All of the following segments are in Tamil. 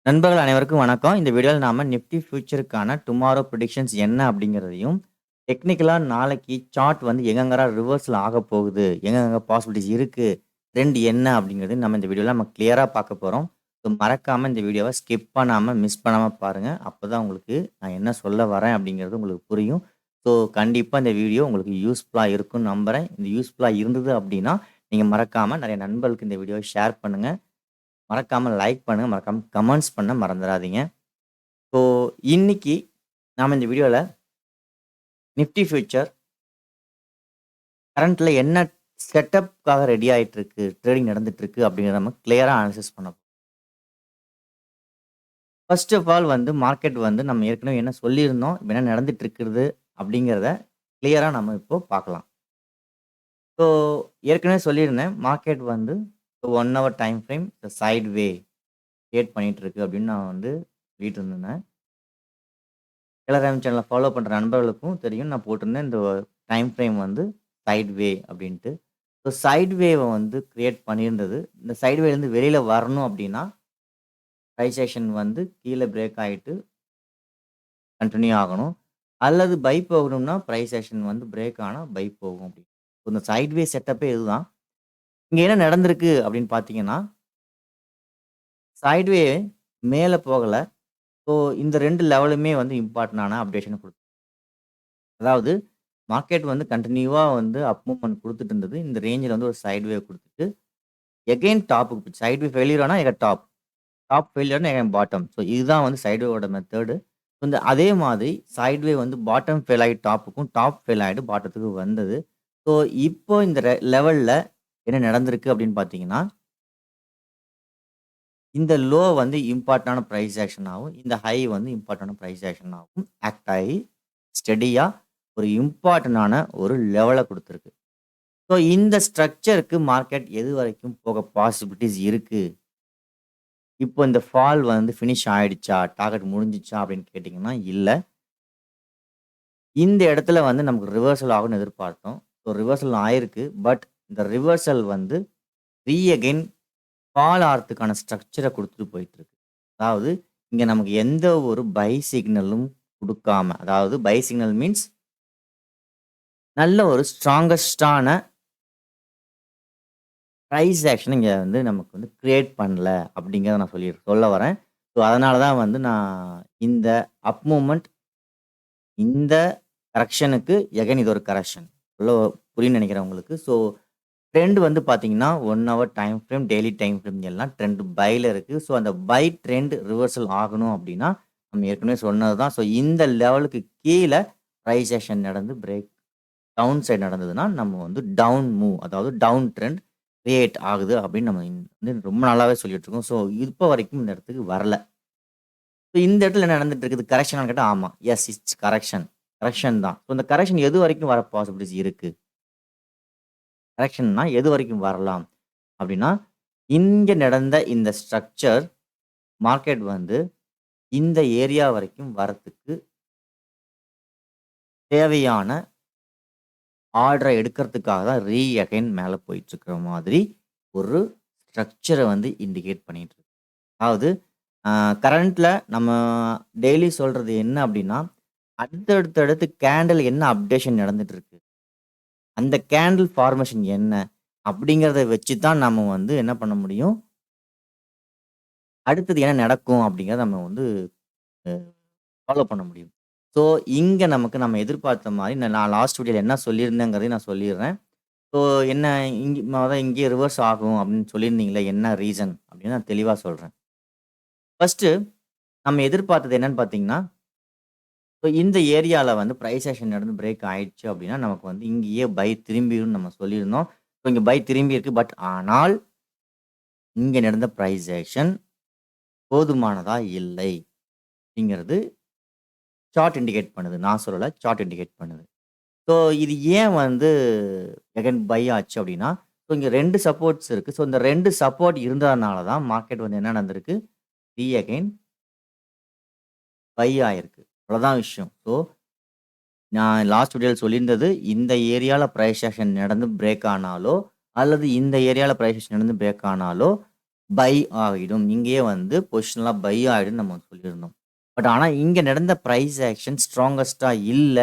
நண்பர்கள் அனைவருக்கும் வணக்கம். இந்த வீடியோல நாம நிஃப்டி ஃபியூச்சருக்கான டுமாரோ பிரெடிக்ஷன்ஸ் என்ன அப்படிங்கிறதையும், டெக்னிக்கலா நாளைக்கு சார்ட் வந்து எங்கெங்கலாம் ரிவர்சல் ஆகப்போகுது, எங்கெங்க பாசிபிலிட்டீஸ் இருக்கு, ட்ரெண்ட் என்ன அப்படிங்கிறது நம்ம இந்த வீடியோல நம்ம கிளியரா பார்க்க போறோம். ஸோ மறக்காம இந்த வீடியோவ ஸ்கிப் பண்ணாம, மிஸ் பண்ணாம பாருங்க. அப்பதான் உங்களுக்கு நான் என்ன சொல்ல வரேன் அப்படிங்கிறது உங்களுக்கு புரியும். ஸோ கண்டிப்பா இந்த வீடியோ உங்களுக்கு யூஸ்ஃபுல்லா இருக்கும்னு நம்புறேன். இந்த யூஸ்ஃபுல்லா இருந்தது அப்படின்னா, நீங்க மறக்காம நெறைய நண்பர்களுக்கு இந்த வீடியோவ ஷேர் பண்ணுங்க. மறக்காம லைக் பண்ணுங்க. மறக்காம கமெண்ட்ஸ் பண்ண மறந்துறாதீங்க. ஸோ, இன்னைக்கு நாம இந்த வீடியோல நிஃப்டி ஃபியூச்சர் கரண்ட்ல என்ன செட்டப்க்காக ரெடி ஆயிட்டு இருக்கு, ட்ரேடிங் நடந்துட்டு இருக்கு அப்படிங்கிறத நம்ம கிளியரா அனலைசிஸ் பண்ண போறோம். ஃபர்ஸ்ட் ஆஃப் ஆல் வந்து மார்க்கெட் வந்து நம்ம ஏற்கனவே என்ன சொல்லியிருந்தோம், இப்ப என்ன நடந்துட்டு இருக்கிறது அப்படிங்கிறத கிளியரா நம்ம இப்போ பார்க்கலாம். ஸோ, ஏற்கனவே சொல்லியிருந்தேன் மார்க்கெட் வந்து 1 ஹவர் டைம் ஃப்ரேம் சைட் வே கிரியேட் பண்ணிட்டு இருக்கு அப்படின்னு நான் வந்து சொல்லிட்டு இருந்தேன். டெலகிராம் சேனல ஃபாலோ பண்ற நண்பர்களுக்கும் தெரியும். நான் போட்டிருந்தேன். இந்த டைம் ஃப்ரேம் வந்து சைட் வே அப்படின்ட்டு. ஸோ சைட் வேவ வந்து கிரியேட் பண்ணியிருந்தது. இந்த சைட் வேலேருந்து வெளியில வரணும் அப்படின்னா, பிரைஸ் ஆக்ஷன் வந்து கீழ பிரேக் ஆயிட்டு கன்டின்யூ ஆகணும். அல்லது பை போகணும்னா, பிரைஸ் ஆக்ஷன் வந்து பிரேக் ஆனா பை போகும் அப்படி. இந்த சைட் வே செட்டப்பே இதுதான். இங்க என்ன நடந்திருக்கு அப்படின்னு பார்த்தீங்கன்னா, சைட் வே மேல போகல. ஸோ இந்த 2 லெவலுமே வந்து இம்பார்ட்டன்டான அப்டேஷன அதாவது மார்க்கெட் வந்து கன்டினியூவா வந்து அப் மூவ்மெண்ட் குடுத்துட்டு இருந்தது. இந்த ரேஞ்சில வந்து ஒரு சைட் வேவ் குடுத்துட்டு, எகைன் டாப்க்கு போச்சு. சைட் வேவ் ஃபெயிலியர் ஆனா டாப். டாப் ஃபெயிலியர்னா எகைன் பாட்டம். ஸோ இதுதான் வந்து சைட் வேவோட மெத்தடு. இந்த அதே மாதிரி சைட் வேவ் வந்து பாட்டம் ஃபெயில் ஆயி டாப்புக்கும், டாப் ஃபெயில் ஆயிட்டு பாட்டத்துக்கு வந்தது. ஸோ இப்போ இந்த லெவல்ல என்ன நடந்திருக்கு அப்படின்னு பார்த்தீங்கன்னா, இந்த லோ வந்து இம்பார்ட்டன்டான பிரைஸ் ஆக்ஷன் ஆகும். இந்த ஹை வந்து இம்பார்ட்டன்டான பிரைஸ் ஆக்ஷன் ஆகும். ஆக்ட் ஆயி ஸ்டெடியா ஒரு இம்பார்ட்டன்டான ஒரு லெவல குடுத்திருக்கு. ஸோ இந்த ஸ்ட்ரக்சர்க்கு மார்க்கெட் எதுவரைக்கும் போக பாசிபிலிட்டீஸ் இருக்கு? இப்போ இந்த ஃபால் வந்து ஃபினிஷ் ஆயிடுச்சா? டார்கெட் முடிஞ்சுச்சா? அப்படின்னு கேட்டீங்கன்னா, இல்ல. இந்த இடத்துல வந்து நமக்கு ரிவர்சல் ஆகும்னு எதிர்பார்த்தோம். ஸோ ரிவர்சல் ஆயிருக்கு. பட் இந்த ரிவர்சல் வந்து அகைன் ஃபால் ஆறதுக்கான ஸ்ட்ரக்சர குடுத்துட்டு போயிட்டு இருக்கு. அதாவது இங்க நமக்கு எந்த ஒரு பை சிக்னலும் குடுக்காம, அதாவது பை சிக்னல் மீன்ஸ் நல்ல ஒரு ஸ்ட்ராங்கஸ்ட்டான பிரைஸ் ஆக்ஷன் இங்க வந்து நமக்கு வந்து கிரியேட் பண்ணல அப்படிங்கிறத நான் சொல்ல வரேன். ஸோ அதனால தான் வந்து நான் இந்த அப் மூவ்மெண்ட் இந்த கரெக்ஷனுக்கு எகைன் இது ஒரு கரெக்ஷன். சொல்ல புரியும்னு நினைக்கிறேன் உங்களுக்கு. ஸோ ட்ரெண்ட் வந்து பார்த்தீங்கன்னா, 1 hour time frame, daily time frame எல்லாம் ட்ரெண்ட் பைல இருக்கு. ஸோ அந்த பை ட்ரெண்ட் ரிவர்சல் ஆகணும் அப்படின்னா, நம்ம ஏற்கனவே சொன்னது தான். ஸோ இந்த லெவலுக்கு கீழ பிரைஸ் ஆக்ஷன் நடந்து பிரேக் டவுன் சைடு நடந்ததுன்னா, நம்ம வந்து டவுன் மூவ் அதாவது டவுன் ட்ரெண்ட் கிரியேட் ஆகுது அப்படின்னு நம்ம வந்து ரொம்ப நாளாவே சொல்லிட்டு இருக்கோம். ஸோ இப்ப வரைக்கும் இந்த இடத்துக்கு வரல. ஸோ இந்த இடத்துல என்ன நடந்துட்டு இருக்குது? கரெக்ஷனான்னு கேட்டா ஆமா. S it's correction. கரெக்ஷன் தான். ஸோ இந்த கரெக்ஷன் எது வரைக்கும் வர பாசிபிலிட்டீஸ் இருக்கு? கரெக்ஷன்னா எது வரைக்கும் வரலாம்? அப்படின்னா, இங்க நடந்த இந்த ஸ்ட்ரக்சர் மார்க்கெட் வந்து இந்த ஏரியா வரைக்கும் வரத்துக்கு தேவையான ஆர்டர எடுக்கிறதுக்காக தான் அகைன் மேல போயிட்டு இருக்கிற மாதிரி ஒரு ஸ்ட்ரக்சர வந்து இண்டிகேட் பண்ணிட்டு இருக்கு. அதாவது கரண்ட்ல நம்ம டெய்லி சொல்றது என்ன அப்படின்னா, அடுத்தடுத்து கேண்டில் என்ன அப்டேஷன் நடந்துட்டு இருக்கு. அந்த கேண்டில் ஃபார்மேஷன் என்ன? அப்படிங்கிறத வச்சு தான் நம்ம வந்து என்ன பண்ண முடியும்? அடுத்தது என்ன நடக்கும் அப்படிங்கிறத நம்ம வந்து அ ஃபாலோ பண்ண முடியும். ஸோ இங்க நமக்கு நம்ம எதிர்பார்த்த மாரி நான் லாஸ்ட் வீடியோல என்ன சொல்லியிருந்தேங்கிறதையும் நான் சொல்லிர்றேன். ஸோ என்ன அதான் இங்கேயே ரிவர்ஸ் ஆகும் அப்படின்னு சொல்லியிருந்தீங்களே என்ன ரீசன் அப்படின்னு நான் தெளிவா சொல்றேன். ஃபர்ஸ்ட்டு நம்ம எதிர்பார்த்தது என்னன்னு பார்த்தீங்கன்னா, ஸோ இந்த ஏரியால வந்து பிரைஸ் ஆக்ஷன் நடந்து பிரேக் ஆயிடுச்சு அப்படின்னா, நமக்கு வந்து இங்கேயே பை திரும்பிரும்னு நம்ம சொல்லியிருந்தோம். ஸோ இங்க பை திரும்பி இருக்கு. பட் ஆனால் இங்க நடந்த பிரைஸ் ஆக்ஷன் போதுமானதா இல்லை அப்படிங்கிறது சார்ட் இண்டிகேட் பண்ணுது. நான் சொல்லல. சார்ட் இண்டிகேட் பண்ணுது. ஸோ இது ஏன் வந்து அகைன் பை ஆச்சு அப்படின்னா, ஸோ இங்க 2 சப்போர்ட்ஸ் இருக்கு. ஸோ இந்த 2 சப்போர்ட் இருந்ததுனால தான் மார்க்கெட் வந்து என்ன நடந்திருக்கு? அகைன் பை ஆயிருக்கு. அவ்வளோதான் விஷயம். ஸோ நான் லாஸ்ட் வீடியோல சொல்லியிருந்தது, இந்த ஏரியால பிரைஸ் ஆக்ஷன் நடந்து பிரேக் ஆனாலோ, அல்லது இந்த ஏரியால பிரைஸ் ஆக்ஷன் நடந்து பிரேக் ஆனாலோ, பை ஆகிடும். இங்கேயே வந்து பொசிஷன்லாம் பை ஆயிடும்னு நம்ம சொல்லியிருந்தோம். பட் ஆனா இங்க நடந்த பிரைஸ் ஆக்ஷன் ஸ்ட்ராங்கஸ்ட்டா இல்ல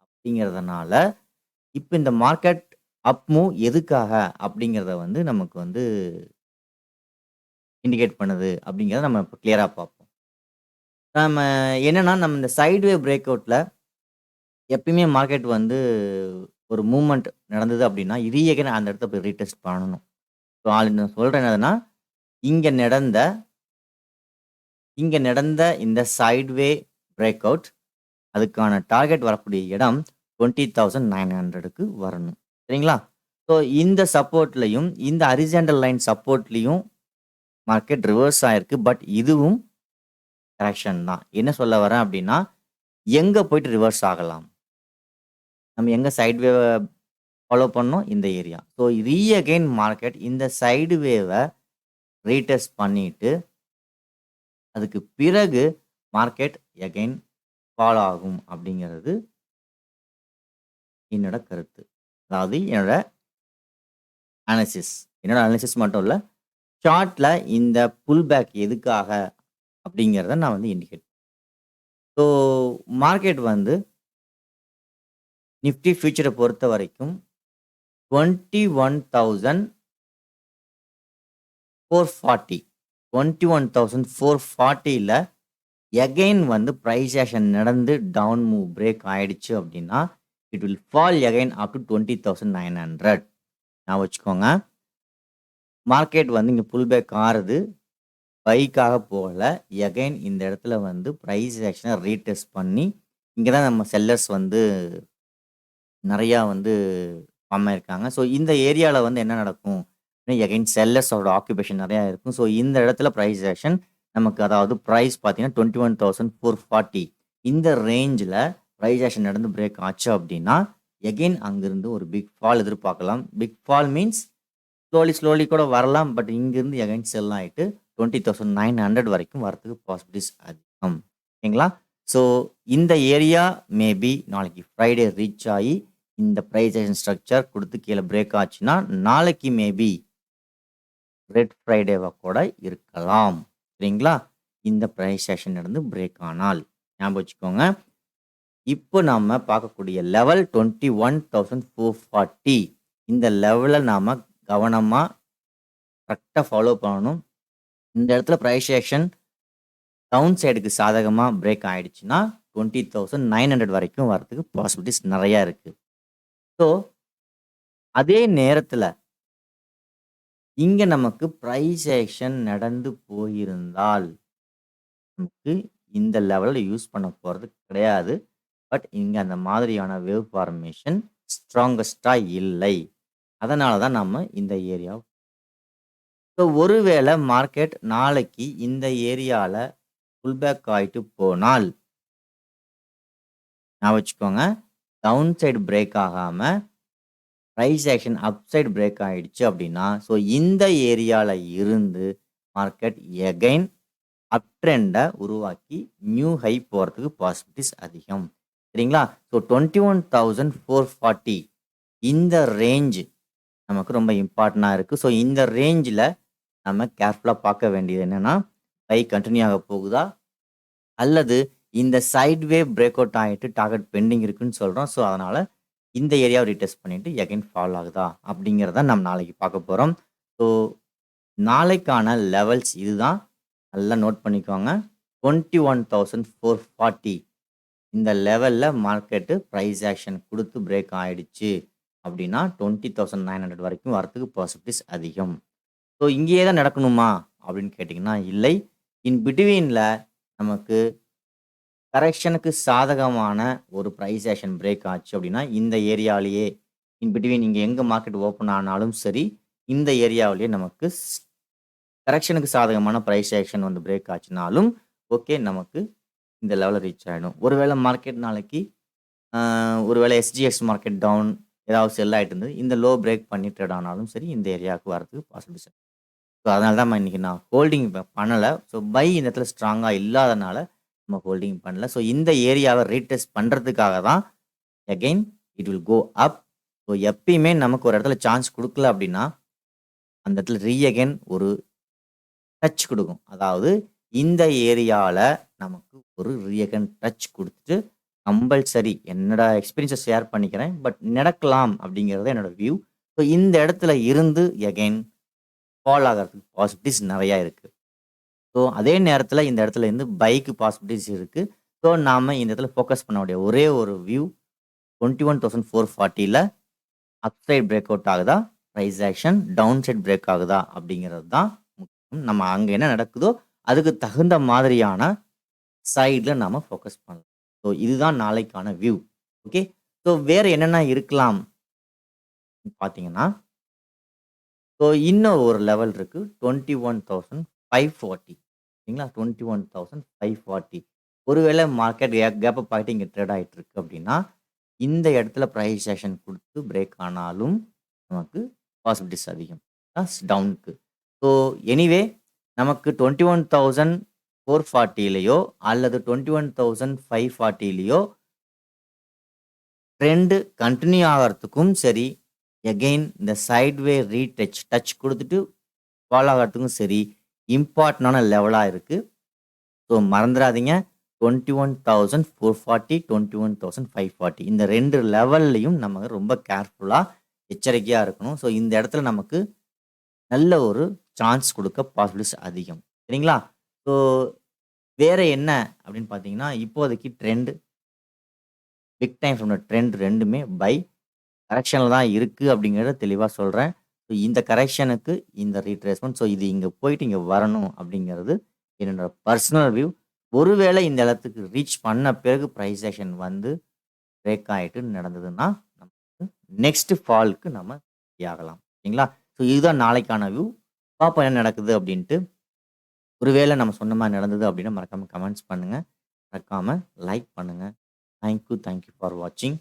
அப்படிங்கிறதுனால, இப்ப இந்த மார்க்கெட் அப் மூவ் எதுக்காக அப்படிங்கிறத வந்து நமக்கு வந்து இண்டிகேட் பண்ணுது அப்படிங்கிறத நம்ம இப்ப கிளியரா பார்ப்போம். நம்ம என்னன்னா, நம்ம இந்த சைட்வே பிரேக் அவுட்ல எப்பயுமே மார்க்கெட் வந்து ஒரு மூவ்மெண்ட் நடந்தது அப்படின்னா, அகைன் அந்த இடத்த போய் ரீடெஸ்ட் பண்ணணும். ஸோ நான் சொல்றேன் என்னதுன்னா, இங்க நடந்த இங்க நடந்த இந்த சைட்வே பிரேக் அவுட் அதுக்கான டார்கெட் வரக்கூடிய இடம் 20,900க்கு வரணும். சரிங்களா? ஸோ இந்த சப்போர்ட்லயும், இந்த ஹரிசாண்டல் லைன் சப்போர்ட்லயும் மார்க்கெட் ரிவர்ஸ் ஆயிருக்கு. பட் இதுவும் கரெக்ஷன் தான். என்ன சொல்ல வரேன் அப்படின்னா, எங்க போயிட்டு ரிவர்ஸ் ஆகலாம்? நம்ம எங்க சைட்வேவ ஃபாலோ பண்ணோம்? இந்த ஏரியா. ஸோ அகைன் மார்க்கெட் இந்த சைட்வேவ ரீடெஸ்ட் பண்ணிட்டு, அதுக்கு பிறகு மார்க்கெட் அகைன் ஃபால் ஆகும் அப்படிங்கிறது என்னோட கருத்து. அதாவது என்னோட அனாலிசிஸ். என்னோட அனாலிசிஸ் மட்டும் இல்ல. சார்ட்ல இந்த புல் பேக் எதுக்காக அப்படிங்கிறத நான் வந்து இண்டிகேட். ஸோ மார்க்கெட் வந்து நிஃப்டி ஃபியூச்சர பொறுத்த வரைக்கும் 21,440 21,440ல எகைன் வந்து பிரைஸ் ஆக்ஷன் நடந்து டவுன் மூவ் பிரேக் ஆயிடுச்சு அப்படின்னா, it will fall again up to 20,900 ஞாபகம் வச்சுக்கோங்க. மார்க்கெட் வந்து இங்க புல் பேக் ஆறுது. பைக்காக போகல. எகைன் இந்த இடத்துல வந்து பிரைஸ் ஆக்ஷன ரீடெஸ்ட் பண்ணி, இங்க தான் நம்ம செல்லர்ஸ் வந்து நெறையா வந்து ஃபார்ம் ஆயிருக்காங்க. ஸோ இந்த ஏரியால வந்து என்ன நடக்கும்? எகைன் செல்லர்ஸோட ஆக்குபேஷன் நெறையா இருக்கும். ஸோ இந்த இடத்துல பிரைஸ் ஆக்ஷன் நமக்கு அதாவது பிரைஸ் பார்த்தீங்கன்னா 21,440 இந்த ரேஞ்சுல பிரைஸ் ஆக்ஷன் நடந்து பிரேக் ஆச்சு அப்படின்னா, எகைன் அங்கிருந்து ஒரு பிக் ஃபால் எதிர்பார்க்கலாம். பிக் ஃபால் மீன்ஸ் ஸ்லோலி கூட வரலாம். பட் இங்கிருந்து எகைன் செல் ஆயிட்டு 20,900 வரைக்கும் வரதுக்கு பாசிபிலிட்டிஸ் அதிகம். ஓகேங்களா? ஸோ இந்த ஏரியா மேபி நாளைக்கு ஃப்ரைடே ரீச் ஆயி, இந்த பிரைஸ் ஆக்ஷன் ஸ்ட்ரக்சர் குடுத்து கீழ பிரேக் ஆச்சுன்னா, நாளைக்கு மேபி ரெட் ஃப்ரைடேவா கூட இருக்கலாம். சரிங்களா? இந்த பிரைஸ் ஆக்ஷன் நடந்து பிரேக் ஆனால். ஞாபகம் வச்சுக்கோங்க. இப்போ நாம பார்க்கக்கூடிய லெவல் 21,440 இந்த லெவல நாம கவனமா கரெக்ட்டா ஃபாலோ பண்ணணும். இந்த இடத்துல பிரைஸ் ஆக்ஷன் டவுன் சைடுக்கு சாதகமா பிரேக் ஆயிடுச்சுன்னா, 20,900 வரைக்கும் வரதுக்கு பாசிபிலிட்டிஸ் நெறையா இருக்கு. ஸோ அதே நேரத்துல இங்க நமக்கு பிரைஸ் ஆக்ஷன் நடந்து போயிருந்தால், நமக்கு இந்த லெவல்ல யூஸ் பண்ண போறது கிடையாது. பட் இங்க அந்த மாதிரியான வேவ் ஃபார்மேஷன் ஸ்ட்ராங்கஸ்ட்டா இல்லை. அதனால தான் நம்ம இந்த ஏரியா. ஸோ ஒருவேள மார்க்கெட் நாளைக்கு இந்த ஏரியால புல் பேக் ஆயிட்டு போனால், ஞாபகம் வச்சுக்கோங்க. டவுன் சைடு பிரேக் ஆகாம, price action up side break ஆயிடுச்சு அப்படின்னா, ஸோ இந்த ஏரியால இருந்து மார்க்கெட் எகைன் அப் ட்ரெண்ட உருவாக்கி நியூ ஹை போறதுக்கு பாசிபிலிட்டிஸ் அதிகம். சரிங்களா? ஸோ 21,440 இந்த ரேஞ்ச் நமக்கு ரொம்ப இம்பார்ட்டன்ட்டா இருக்கு. ஸோ இந்த ரேஞ்ச்ல நம்ம கேர்ஃபுல்லா பார்க்க வேண்டியது என்னன்னா, ஹை கன்டின்யூ ஆக போகுதா? அல்லது இந்த சைட்வே பிரேக் அவுட் ஆயிட்டு டார்கெட் பெண்டிங் இருக்குன்னு சொல்றோம். ஸோ அதனால இந்த ஏரியாவ ரீடெஸ்ட் பண்ணிட்டு எகைன் ஃபால் ஆகுதா? அப்படிங்கிறத நம்ம நாளைக்கு பார்க்க போறோம். ஸோ நாளைக்கான லெவல்ஸ் இதுதான். நல்லா நோட் பண்ணிக்கோங்க. 21,440 இந்த லெவல்ல மார்க்கெட்டு பிரைஸ் ஆக்ஷன் குடுத்து பிரேக் ஆயிடுச்சு அப்படின்னா, 20,900 வரைக்கும் வரதுக்கு பாசிபிலிட்டிஸ் அதிகம். ஸோ இங்கேயே தான் நடக்கணுமா? அப்படின்னு கேட்டீங்கன்னா இல்லை. இன் பிட்வீன்ல நமக்கு கரெக்ஷனுக்கு சாதகமான ஒரு பிரைஸ் ஆக்ஷன் பிரேக் ஆச்சு அப்படின்னா, இந்த ஏரியாலயே இன் பிட்வீன் இங்க எங்க மார்க்கெட் ஓப்பன் ஆனாலும் சரி, இந்த ஏரியாவிலேயே நமக்கு கரெக்ஷனுக்கு சாதகமான பிரைஸ் ஆக்ஷன் வந்து பிரேக் ஆச்சுனாலும், ஓகே நமக்கு இந்த லெவல்ல ரீச் ஆயிடும். ஒருவேளை மார்க்கெட் நாளைக்கு ஒருவேளை எஸ்ஜிஎக்ஸ் மார்க்கெட் டவுன் ஏதாவது செல் ஆயிட்டு இருந்தது. இந்த லோ பிரேக் பண்ணி ட்ரேட் ஆனாலும் சரி, இந்த ஏரியாவுக்கு வரதுக்கு பாசிபிலிட்டிஸ் இருக்கு. ஸோ அதனால தான் இன்னைக்கு நான் ஹோல்டிங் பண்ணல. ஸோ பை இந்த இடத்துல ஸ்ட்ராங்கா இல்லாதனால நம்ம ஹோல்டிங் பண்ணல. ஸோ இந்த ஏரியாவ ரீடெஸ்ட் பண்றதுக்காக தான் again it will go up. So எப்பயுமே நமக்கு ஒரு இடத்துல சான்ஸ் குடுக்கல அப்படின்னா, அந்த இடத்துல அகைன் ஒரு டச் குடுக்கும். அதாவது இந்த ஏரியால நமக்கு ஒரு ரியகன் டச் குடுத்துட்டு, கம்பல்சரி என்னோட எக்ஸ்பீரியன்ஸ ஷேர் பண்ணிக்கிறேன். பட் நடக்கலாம் அப்படிங்கிறது என்னோட வியூ. ஸோ இந்த இடத்துல இருந்து எகைன் ஃபால் ஆகறதுக்கு பாசிபிலிட்டீஸ் நெறையா இருக்கு. ஸோ அதே நேரத்துல இந்த இடத்துல இருந்து பைக்கு பாசிபிலிட்டீஸ் இருக்கு. ஸோ நாம இந்த இடத்துல ஃபோக்கஸ் பண்ண வேண்டிய ஒரே ஒரு வியூ 21,440ல அப்சைட் பிரேக் அவுட் ஆகுதா? Price action down side break ஆகுதா? அப்படிங்கிறது தான் முக்கியம். நம்ம அங்க என்ன நடக்குதோ, அதுக்கு தகுந்த மாதிரியான சைட்ல நாம ஃபோக்கஸ் பண்ணலாம். ஸோ இதுதான் நாளைக்கான வியூ. ஓகே. ஸோ வேற என்னென்ன இருக்கலாம் பார்த்தீங்கன்னா, ஸோ இன்னும் ஒரு லெவல் இருக்கு. 21,540 சரிங்களா? 21,540 ஒருவேளை மார்க்கெட் கேப் அப் ஆயிட்டு இங்க ட்ரேட் ஆயிட்டு இருக்கு அப்படின்னா, இந்த இடத்துல பிரைஸ் ஆக்ஷன் குடுத்து பிரேக் ஆனாலும் நமக்கு பாசிபிலிட்டீஸ் அதிகம். டவுனுக்கு. ஸோ எனிவே நமக்கு 21,440லயோ அல்லது 21,540லயோ ட்ரெண்ட் கன்டின்யூ ஆகறதுக்கும் சரி, எகைன் இந்த சைட்வே டச் குடுத்துட்டு ஃபாலோ ஆகறதுக்கும் சரி, இம்பார்ட்டன்டான லெவலா இருக்கு. ஸோ மறந்துறாதீங்க. 21,440, 21,540 இந்த 2 லெவல்லயும் நம்ம ரொம்ப கேர்ஃபுல்லா, எச்சரிக்கையா இருக்கணும். ஸோ இந்த இடத்துல நமக்கு நல்ல ஒரு சான்ஸ் குடுக்க பாசிபிலிட்டிஸ் அதிகம். சரிங்களா? ஸோ வேற என்ன அப்படின்னு பார்த்தீங்கன்னா, இப்போதைக்கு பிக் டைம் ஃப்ரேம்ல ட்ரெண்ட் 2மே பை கரெக்ஷன்ல தான் இருக்கு அப்படிங்கிறத தெளிவா சொல்றேன். ஸோ இந்த கரெக்ஷனுக்கு இந்த ரீட்ரேஸ்மென்ட் ஸோ இது இங்க போயிட்டு இங்க வரணும் அப்படிங்கிறது என்னோட பர்சனல் வியூ. ஒருவேளை இந்த இடத்துக்கு ரீச் பண்ண பிறகு பிரைஸ் ஆக்ஷன் வந்து பிரேக் ஆயிட்டு நடந்ததுன்னா, நமக்கு நெக்ஸ்ட் ஃபால்க்கு நம்ம ஆகலாம். சரிங்களா? ஸோ இதுதான் நாளைக்கான வியூ. பார்ப்போம் என்ன நடக்குது அப்படின்ட்டு. ஒருவேளை நம்ம சொன்ன மாரி நடந்தது அப்படின்னா, மறக்காம கமெண்ட்ஸ் பண்ணுங்க. மறக்காம லைக் பண்ணுங்க. தேங்க் யூ ஃபார் வாட்சிங்.